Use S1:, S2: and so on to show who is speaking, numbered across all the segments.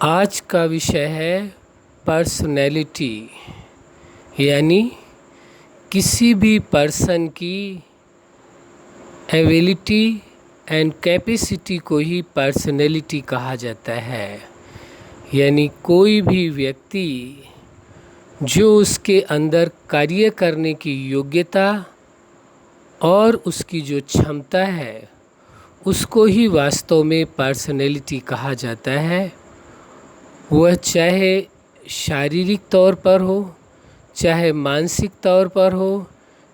S1: आज का विषय है पर्सनैलिटी, यानी किसी भी पर्सन की एबिलिटी एंड कैपेसिटी को ही पर्सनैलिटी कहा जाता है। यानी कोई भी व्यक्ति जो उसके अंदर कार्य करने की योग्यता और उसकी जो क्षमता है उसको ही वास्तव में पर्सनैलिटी कहा जाता है। वह चाहे शारीरिक तौर पर हो, चाहे मानसिक तौर पर हो,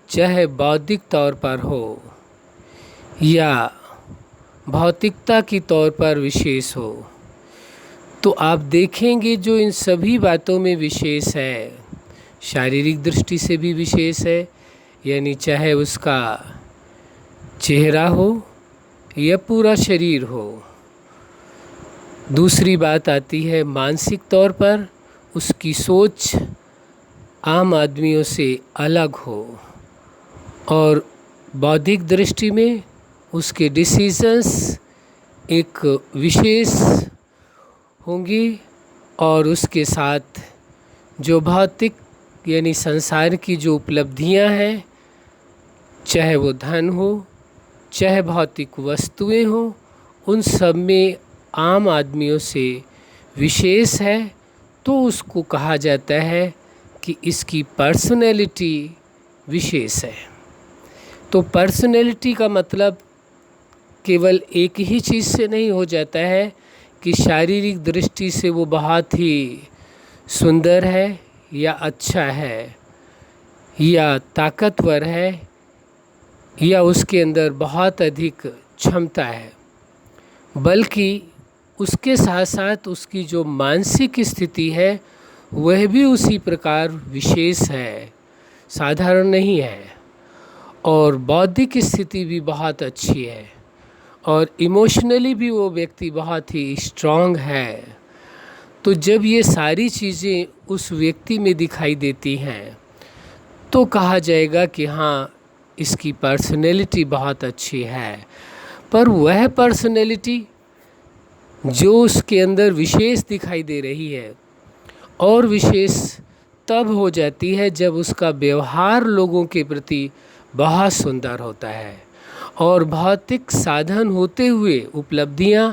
S1: चाहे बौद्धिक तौर पर हो या भौतिकता की तौर पर विशेष हो। तो आप देखेंगे जो इन सभी बातों में विशेष है, शारीरिक दृष्टि से भी विशेष है, यानी चाहे उसका चेहरा हो या पूरा शरीर हो। दूसरी बात आती है मानसिक तौर पर, उसकी सोच आम आदमियों से अलग हो, और बौद्धिक दृष्टि में उसके डिसीजंस एक विशेष होंगी, और उसके साथ जो भौतिक यानी संसार की जो उपलब्धियां हैं, चाहे वो धन हो, चाहे भौतिक वस्तुएं हो, उन सब में आम आदमियों से विशेष है। तो उसको कहा जाता है कि इसकी पर्सनैलिटी विशेष है। तो पर्सनैलिटी का मतलब केवल एक ही चीज़ से नहीं हो जाता है कि शारीरिक दृष्टि से वो बहुत ही सुंदर है या अच्छा है या ताकतवर है या उसके अंदर बहुत अधिक क्षमता है, बल्कि उसके साथ साथ उसकी जो मानसिक स्थिति है वह भी उसी प्रकार विशेष है, साधारण नहीं है। और बौद्धिक स्थिति भी बहुत अच्छी है, और इमोशनली भी वो व्यक्ति बहुत ही स्ट्रांग है। तो जब ये सारी चीज़ें उस व्यक्ति में दिखाई देती हैं तो कहा जाएगा कि हाँ, इसकी पर्सनैलिटी बहुत अच्छी है। पर वह पर्सनैलिटी जो उसके अंदर विशेष दिखाई दे रही है, और विशेष तब हो जाती है जब उसका व्यवहार लोगों के प्रति बहुत सुंदर होता है, और भौतिक साधन होते हुए उपलब्धियां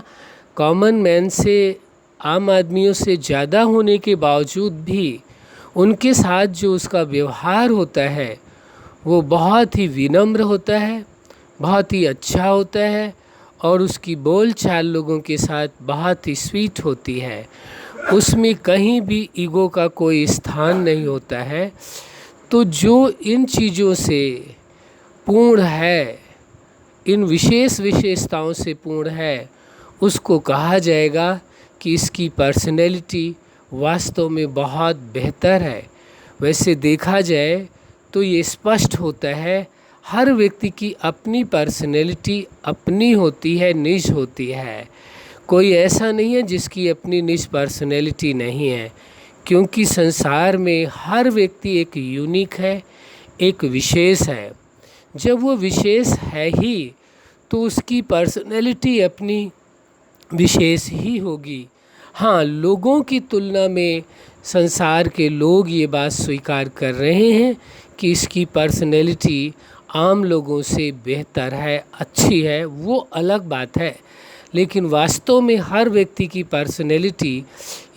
S1: कॉमन मैन से, आम आदमियों से ज़्यादा होने के बावजूद भी उनके साथ जो उसका व्यवहार होता है वो बहुत ही विनम्र होता है, बहुत ही अच्छा होता है, और उसकी बोल चाल लोगों के साथ बहुत ही स्वीट होती है। उसमें कहीं भी ईगो का कोई स्थान नहीं होता है। तो जो इन चीज़ों से पूर्ण है, इन विशेष विशेषताओं से पूर्ण है, उसको कहा जाएगा कि इसकी पर्सनैलिटी वास्तव में बहुत बेहतर है। वैसे देखा जाए तो ये स्पष्ट होता है, हर व्यक्ति की अपनी पर्सनैलिटी अपनी होती है, निज होती है। कोई ऐसा नहीं है जिसकी अपनी निज पर्सनैलिटी नहीं है, क्योंकि संसार में हर व्यक्ति एक यूनिक है, एक विशेष है। जब वो विशेष है ही तो उसकी पर्सनैलिटी अपनी विशेष ही होगी। हाँ, लोगों की तुलना में संसार के लोग ये बात स्वीकार कर रहे हैं कि इसकी पर्सनैलिटी आम लोगों से बेहतर है, अच्छी है, वो अलग बात है। लेकिन वास्तव में हर व्यक्ति की पर्सनैलिटी,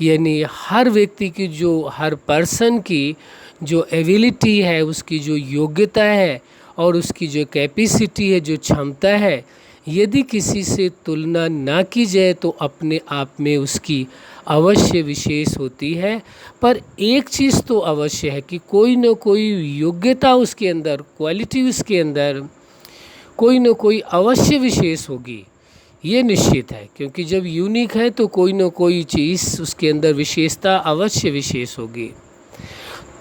S1: यानी हर व्यक्ति की हर पर्सन की जो एबिलिटी है, उसकी जो योग्यता है और उसकी जो कैपेसिटी है, जो क्षमता है, यदि किसी से तुलना ना की जाए तो अपने आप में उसकी अवश्य विशेष होती है। पर एक चीज़ तो अवश्य है कि कोई न कोई योग्यता उसके अंदर, क्वालिटी उसके अंदर कोई न कोई अवश्य विशेष होगी, ये निश्चित है। क्योंकि जब यूनिक है तो कोई न कोई चीज़ उसके अंदर विशेषता अवश्य विशेष होगी।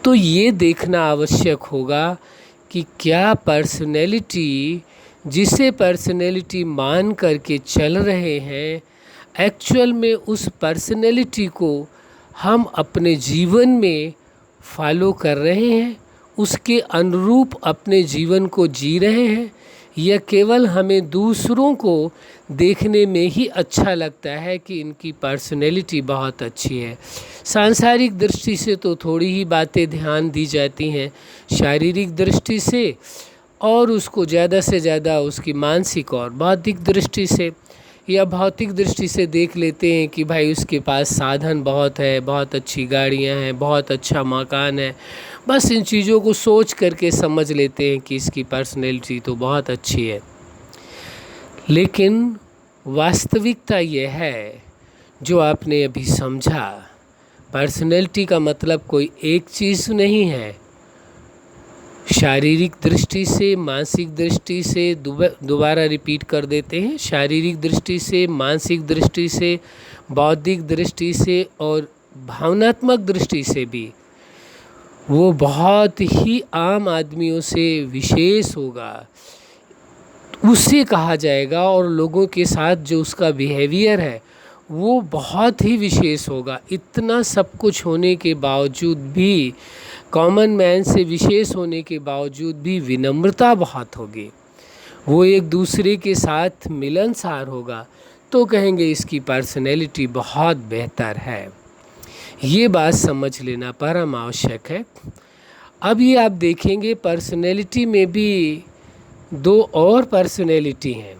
S1: तो ये देखना आवश्यक होगा कि क्या पर्सनैलिटी, जिसे पर्सनैलिटी मान करके चल रहे हैं, एक्चुअल में उस पर्सनैलिटी को हम अपने जीवन में फॉलो कर रहे हैं, उसके अनुरूप अपने जीवन को जी रहे हैं, यह केवल हमें दूसरों को देखने में ही अच्छा लगता है कि इनकी पर्सनैलिटी बहुत अच्छी है। सांसारिक दृष्टि से तो थोड़ी ही बातें ध्यान दी जाती हैं, शारीरिक दृष्टि से और उसको ज़्यादा से ज़्यादा उसकी मानसिक और बौद्धिक दृष्टि से या भौतिक दृष्टि से देख लेते हैं कि भाई उसके पास साधन बहुत है, बहुत अच्छी गाड़ियां हैं, बहुत अच्छा मकान है। बस इन चीज़ों को सोच करके समझ लेते हैं कि इसकी पर्सनैलिटी तो बहुत अच्छी है। लेकिन वास्तविकता यह है जो आपने अभी समझा, पर्सनैलिटी का मतलब कोई एक चीज़ नहीं है। शारीरिक दृष्टि से, मानसिक दृष्टि से, दोबारा रिपीट कर देते हैं, शारीरिक दृष्टि से, मानसिक दृष्टि से, बौद्धिक दृष्टि से और भावनात्मक दृष्टि से भी वो बहुत ही आम आदमियों से विशेष होगा, उससे कहा जाएगा। और लोगों के साथ जो उसका बिहेवियर है वो बहुत ही विशेष होगा। इतना सब कुछ होने के बावजूद भी, कॉमन मैन से विशेष होने के बावजूद भी विनम्रता बहुत होगी। वो एक दूसरे के साथ मिलनसार होगा, तो कहेंगे इसकी पर्सनैलिटी बहुत बेहतर है। ये बात समझ लेना परम आवश्यक है। अब ये आप देखेंगे पर्सनैलिटी में भी दो और पर्सनैलिटी हैं,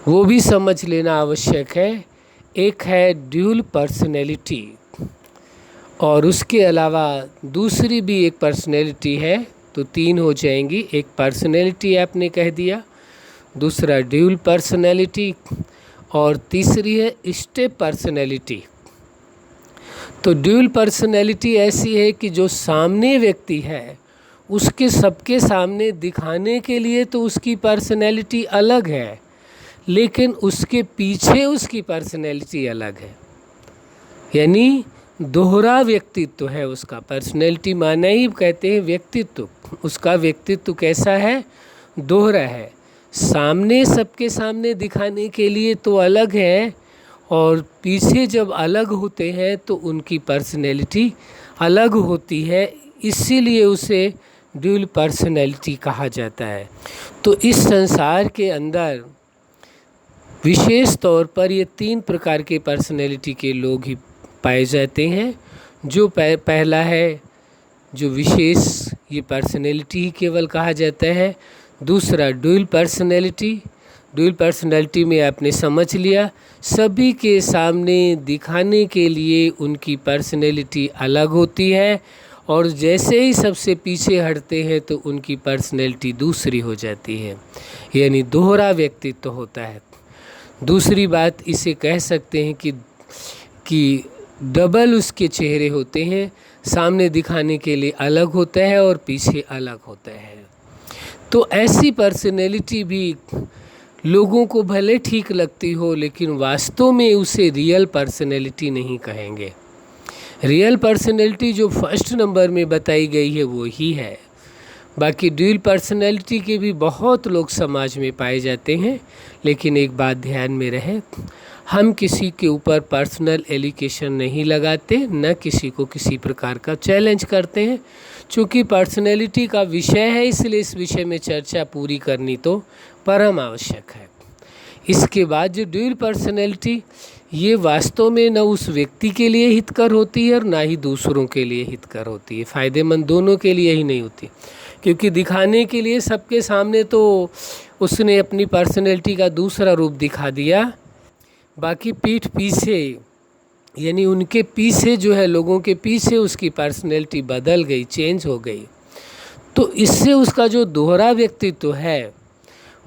S1: वो भी समझ लेना आवश्यक है। एक है ड्यूल पर्सनैलिटी और उसके अलावा दूसरी भी एक पर्सनैलिटी है, तो तीन हो जाएंगी। एक पर्सनैलिटी आपने कह दिया, दूसरा ड्यूल पर्सनैलिटी और तीसरी है स्टेप पर्सनैलिटी। तो ड्यूल पर्सनैलिटी ऐसी है कि जो सामने व्यक्ति है उसके सबके सामने दिखाने के लिए तो उसकी पर्सनैलिटी अलग है, लेकिन उसके पीछे उसकी पर्सनैलिटी अलग है। यानी दोहरा व्यक्तित्व है उसका। पर्सनैलिटी माना ही कहते हैं व्यक्तित्व। उसका व्यक्तित्व कैसा है? दोहरा है। सामने सबके सामने दिखाने के लिए तो अलग है, और पीछे जब अलग होते हैं तो उनकी पर्सनैलिटी अलग होती है। इसीलिए उसे ड्यूल पर्सनैलिटी कहा जाता है। तो इस संसार के अंदर विशेष तौर पर ये तीन प्रकार के पर्सनैलिटी के लोग ही पाए जाते हैं। जो पहला है जो विशेष, ये पर्सनैलिटी ही केवल कहा जाता है। दूसरा ड्यूल पर्सनैलिटी। ड्यूल पर्सनैलिटी में आपने समझ लिया, सभी के सामने दिखाने के लिए उनकी पर्सनैलिटी अलग होती है, और जैसे ही सबसे पीछे हटते हैं तो उनकी पर्सनैलिटी दूसरी हो जाती है, यानी दोहरा व्यक्तित्व होता है। दूसरी बात इसे कह सकते हैं कि डबल उसके चेहरे होते हैं, सामने दिखाने के लिए अलग होता है और पीछे अलग होता है। तो ऐसी पर्सनैलिटी भी लोगों को भले ठीक लगती हो, लेकिन वास्तव में उसे रियल पर्सनैलिटी नहीं कहेंगे। रियल पर्सनैलिटी जो फर्स्ट नंबर में बताई गई है वो ही है। बाकी ड्यूल पर्सनैलिटी के भी बहुत लोग समाज में पाए जाते हैं, लेकिन एक बात ध्यान में रहे, हम किसी के ऊपर पर्सनल एलिगेशन नहीं लगाते, न किसी को किसी प्रकार का चैलेंज करते हैं। चूँकि पर्सनैलिटी का विषय है, इसलिए इस विषय में चर्चा पूरी करनी तो परम आवश्यक है। इसके बाद जो ड्यूल पर्सनैलिटी, ये वास्तव में न उस व्यक्ति के लिए हितकर होती है और ना ही दूसरों के लिए हितकर होती है। फ़ायदेमंद दोनों के लिए ही नहीं होती, क्योंकि दिखाने के लिए सबके सामने तो उसने अपनी पर्सनैलिटी का दूसरा रूप दिखा दिया, बाकी पीठ पीछे, यानी उनके पीछे जो है, लोगों के पीछे उसकी पर्सनैलिटी बदल गई, चेंज हो गई। तो इससे उसका जो दोहरा व्यक्तित्व है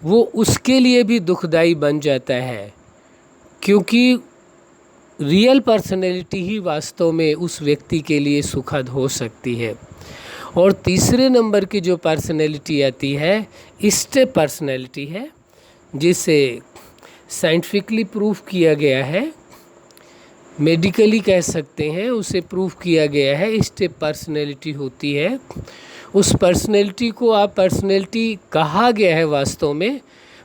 S1: वो उसके लिए भी दुखदाई बन जाता है, क्योंकि रियल पर्सनैलिटी ही वास्तव में उस व्यक्ति के लिए सुखद हो सकती है। और तीसरे नंबर की जो पर्सनैलिटी आती है, स्टेप पर्सनैलिटी है, जिसे साइंटिफिकली प्रूफ किया गया है, मेडिकली कह सकते हैं, उसे प्रूफ किया गया है। स्टेप पर्सनैलिटी होती है, उस पर्सनैलिटी को आप पर्सनैलिटी कहा गया है वास्तव में,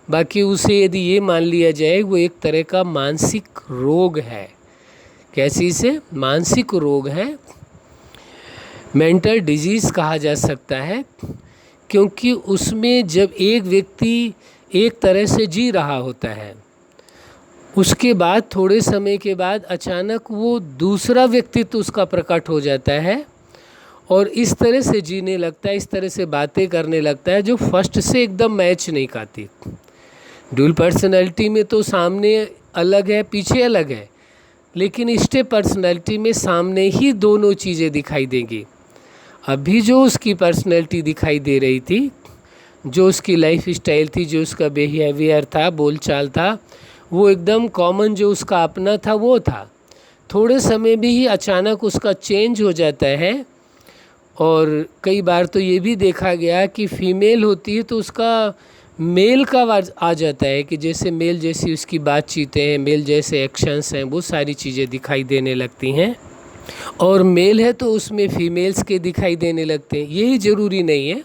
S1: बाकी उसे यदि ये मान लिया जाए वो एक तरह का मानसिक रोग है। कैसी से? मानसिक रोग है, मेंटल डिजीज़ कहा जा सकता है, क्योंकि उसमें जब एक व्यक्ति एक तरह से जी रहा होता है, उसके बाद थोड़े समय के बाद अचानक वो दूसरा व्यक्तित्व उसका प्रकट हो जाता है और इस तरह से जीने लगता है, इस तरह से बातें करने लगता है जो फर्स्ट से एकदम मैच नहीं खाती। ड्यूल पर्सनैलिटी में तो सामने अलग है, पीछे अलग है, लेकिन स्टेप पर्सनैलिटी में सामने ही दोनों चीज़ें दिखाई देंगी। अभी जो उसकी पर्सनैलिटी दिखाई दे रही थी, जो उसकी लाइफ स्टाइल थी, जो उसका बिहेवियर था, बोलचाल था, वो एकदम कॉमन जो उसका अपना था वो था। थोड़े समय भी ही अचानक उसका चेंज हो जाता है। और कई बार तो ये भी देखा गया कि फीमेल होती है तो उसका मेल का आ जाता है कि जैसे मेल जैसी उसकी बातचीतें हैं, मेल जैसे एक्शंस हैं, वो सारी चीज़ें दिखाई देने लगती हैं। और मेल है तो उसमें फीमेल्स के दिखाई देने लगते हैं। यही ज़रूरी नहीं है,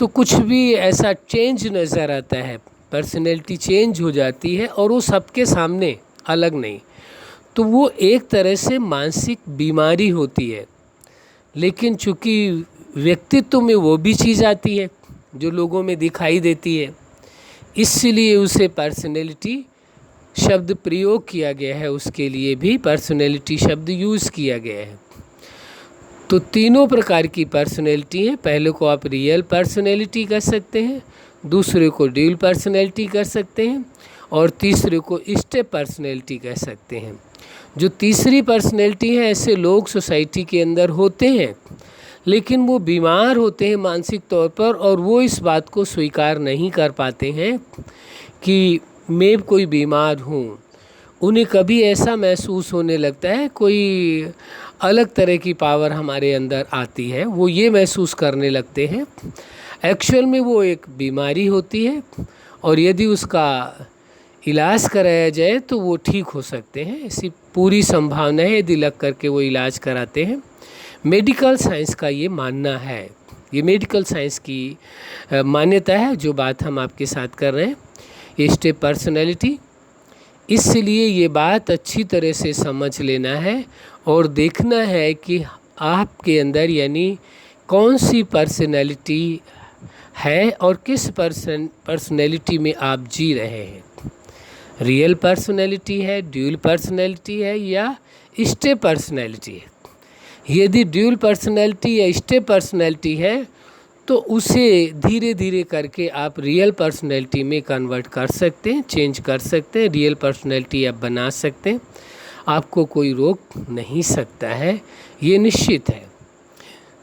S1: तो कुछ भी ऐसा चेंज नज़र आता है, पर्सनैलिटी चेंज हो जाती है और वो सबके सामने अलग नहीं। तो वो एक तरह से मानसिक बीमारी होती है, लेकिन चूँकि व्यक्तित्व में वो भी चीज़ आती है जो लोगों में दिखाई देती है, इसलिए उसे पर्सनैलिटी शब्द प्रयोग किया गया है, उसके लिए भी पर्सनैलिटी शब्द यूज़ किया गया है। तो तीनों प्रकार की पर्सनैलिटी है। पहले को आप रियल पर्सनैलिटी कर सकते हैं, दूसरे को ड्यूल पर्सनैलिटी कर सकते हैं और तीसरे को स्टेप पर्सनैलिटी कह सकते हैं। जो तीसरी पर्सनैलिटी है, ऐसे लोग सोसाइटी के अंदर होते हैं, लेकिन वो बीमार होते हैं मानसिक तौर पर और वो इस बात को स्वीकार नहीं कर पाते हैं कि मैं कोई बीमार हूँ। उन्हें कभी ऐसा महसूस होने लगता है कोई अलग तरह की पावर हमारे अंदर आती है, वो ये महसूस करने लगते हैं। एक्चुअल में वो एक बीमारी होती है और यदि उसका इलाज कराया जाए तो वो ठीक हो सकते हैं, ऐसी पूरी संभावना है यदि लग करके वो इलाज कराते हैं। मेडिकल साइंस का ये मानना है, ये मेडिकल साइंस की मान्यता है जो बात हम आपके साथ कर रहे हैं, ये स्टेप पर्सनैलिटी। इसलिए ये बात अच्छी तरह से समझ लेना है और देखना है कि आपके अंदर यानी कौन सी पर्सनैलिटी है और किस पर्सनैलिटी में आप जी रहे हैं। रियल पर्सनैलिटी है, ड्यूल पर्सनैलिटी है या स्टेप पर्सनैलिटी है। यदि ड्यूल पर्सनैलिटी या स्टेप पर्सनैलिटी है तो उसे धीरे धीरे करके आप रियल पर्सनैलिटी में कन्वर्ट कर सकते हैं, चेंज कर सकते हैं, रियल पर्सनैलिटी आप बना सकते हैं। आपको कोई रोक नहीं सकता है, ये निश्चित है।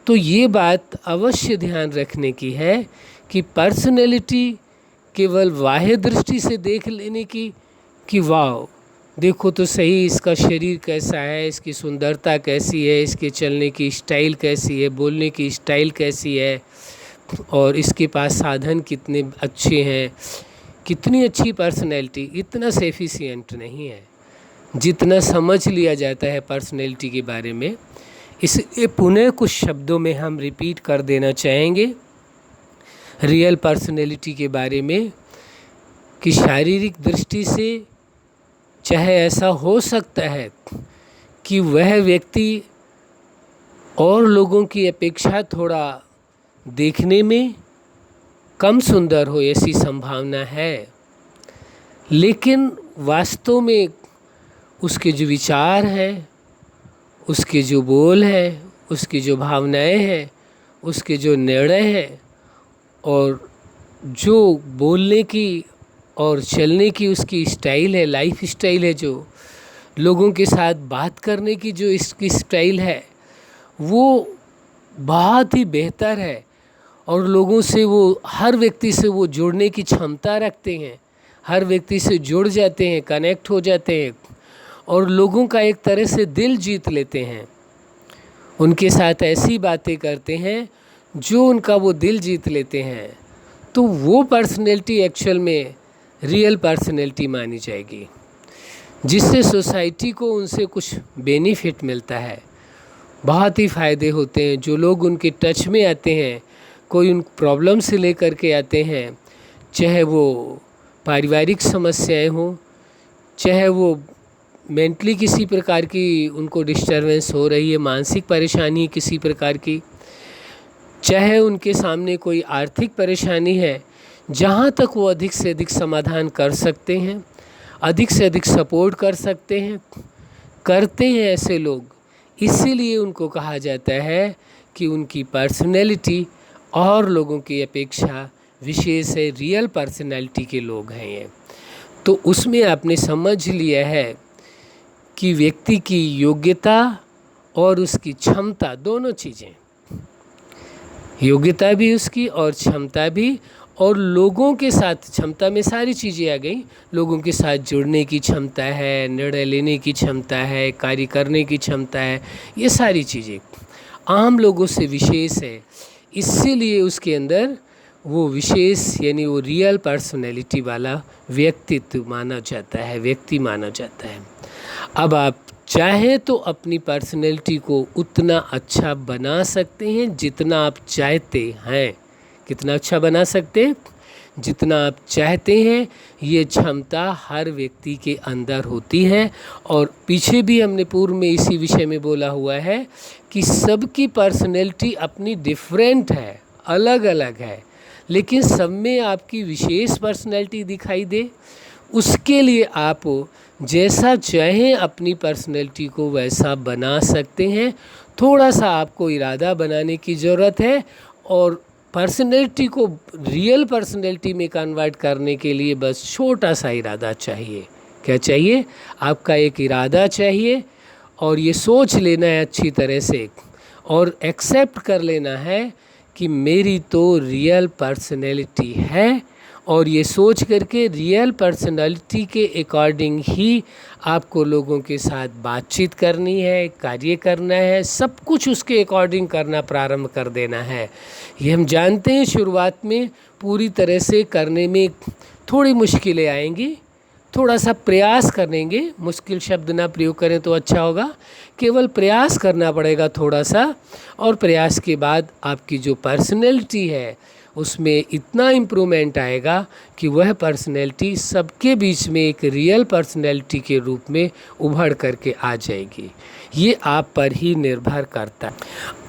S1: तो ये बात अवश्य ध्यान रखने की है कि पर्सनैलिटी केवल बाह्य दृष्टि से देख लेने की कि वाह देखो तो सही इसका शरीर कैसा है, इसकी सुंदरता कैसी है, इसके चलने की स्टाइल कैसी है, बोलने की स्टाइल कैसी है और इसके पास साधन कितने अच्छे हैं, कितनी अच्छी पर्सनैलिटी। इतना सेफिशिएंट नहीं है जितना समझ लिया जाता है पर्सनैलिटी के बारे में। इसलिए पुनः कुछ शब्दों में हम रिपीट कर देना चाहेंगे रियल पर्सनैलिटी के बारे में कि शारीरिक दृष्टि से चाहे ऐसा हो सकता है कि वह व्यक्ति और लोगों की अपेक्षा थोड़ा देखने में कम सुंदर हो, ऐसी संभावना है, लेकिन वास्तव में उसके जो विचार हैं, उसके जो बोल हैं, उसकी जो भावनाएं हैं, उसके जो निर्णय हैं और जो बोलने की और चलने की उसकी स्टाइल है, लाइफ स्टाइल है, जो लोगों के साथ बात करने की जो इसकी स्टाइल है, वो बहुत ही बेहतर है और लोगों से वो हर व्यक्ति से वो जुड़ने की क्षमता रखते हैं, हर व्यक्ति से जुड़ जाते हैं, कनेक्ट हो जाते हैं और लोगों का एक तरह से दिल जीत लेते हैं। उनके साथ ऐसी बातें करते हैं जो उनका वो दिल जीत लेते हैं। तो वो पर्सनैलिटी एक्चुअल में रियल पर्सनैलिटी मानी जाएगी, जिससे सोसाइटी को उनसे कुछ बेनिफिट मिलता है, बहुत ही फ़ायदे होते हैं। जो लोग उनके टच में आते हैं, कोई उन प्रॉब्लम से लेकर के आते हैं, चाहे वो पारिवारिक समस्याएं हों, चाहे वो मेंटली किसी प्रकार की उनको डिस्टर्बेंस हो रही है, मानसिक परेशानी किसी प्रकार की, चाहे उनके सामने कोई आर्थिक परेशानी है, जहाँ तक वो अधिक से अधिक समाधान कर सकते हैं, अधिक से अधिक सपोर्ट कर सकते हैं, करते हैं ऐसे लोग। इसीलिए उनको कहा जाता है कि उनकी पर्सनैलिटी और लोगों की अपेक्षा विशेष है, रियल पर्सनैलिटी के लोग हैं ये। तो उसमें आपने समझ लिया है कि व्यक्ति की योग्यता और उसकी क्षमता, दोनों चीज़ें, योग्यता भी उसकी और क्षमता भी, और लोगों के साथ, क्षमता में सारी चीज़ें आ गई, लोगों के साथ जुड़ने की क्षमता है, निर्णय लेने की क्षमता है, कार्य करने की क्षमता है, ये सारी चीज़ें आम लोगों से विशेष है। इसीलिए उसके अंदर वो विशेष यानी वो रियल पर्सनैलिटी वाला व्यक्तित्व माना जाता है, व्यक्ति माना जाता है। अब आप चाहें तो अपनी पर्सनैलिटी को उतना अच्छा बना सकते हैं जितना आप चाहते हैं। कितना अच्छा बना सकते हैं? जितना आप चाहते हैं। ये क्षमता हर व्यक्ति के अंदर होती है। और पीछे भी हमने पूर्व में इसी विषय में बोला हुआ है कि सबकी पर्सनैलिटी अपनी डिफरेंट है, अलग अलग है, लेकिन सब में आपकी विशेष पर्सनैलिटी दिखाई दे, उसके लिए आप जैसा चाहें अपनी पर्सनैलिटी को वैसा बना सकते हैं। थोड़ा सा आपको इरादा बनाने की ज़रूरत है, और पर्सनैलिटी को रियल पर्सनैलिटी में कन्वर्ट करने के लिए बस छोटा सा इरादा चाहिए। क्या चाहिए? आपका एक इरादा चाहिए, और ये सोच लेना है अच्छी तरह से, और एक्सेप्ट कर लेना है कि मेरी तो रियल पर्सनैलिटी है, और ये सोच करके रियल पर्सनैलिटी के अकॉर्डिंग ही आपको लोगों के साथ बातचीत करनी है, कार्य करना है, सब कुछ उसके अकॉर्डिंग करना प्रारंभ कर देना है। ये हम जानते हैं शुरुआत में पूरी तरह से करने में थोड़ी मुश्किलें आएंगी, थोड़ा सा प्रयास करेंगे, मुश्किल शब्द ना प्रयोग करें तो अच्छा होगा, केवल प्रयास करना पड़ेगा थोड़ा सा, और प्रयास के बाद आपकी जो पर्सनैलिटी है उसमें इतना इम्प्रूवमेंट आएगा कि वह पर्सनैलिटी सबके बीच में एक रियल पर्सनैलिटी के रूप में उभर करके आ जाएगी। ये आप पर ही निर्भर करता है।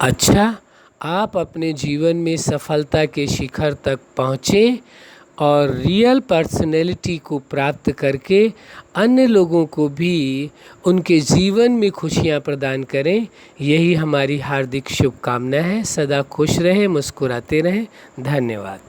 S1: अच्छा, आप अपने जीवन में सफलता के शिखर तक पहुँचें और रियल पर्सनैलिटी को प्राप्त करके अन्य लोगों को भी उनके जीवन में खुशियाँ प्रदान करें, यही हमारी हार्दिक शुभकामना है। सदा खुश रहें, मुस्कुराते रहें। धन्यवाद।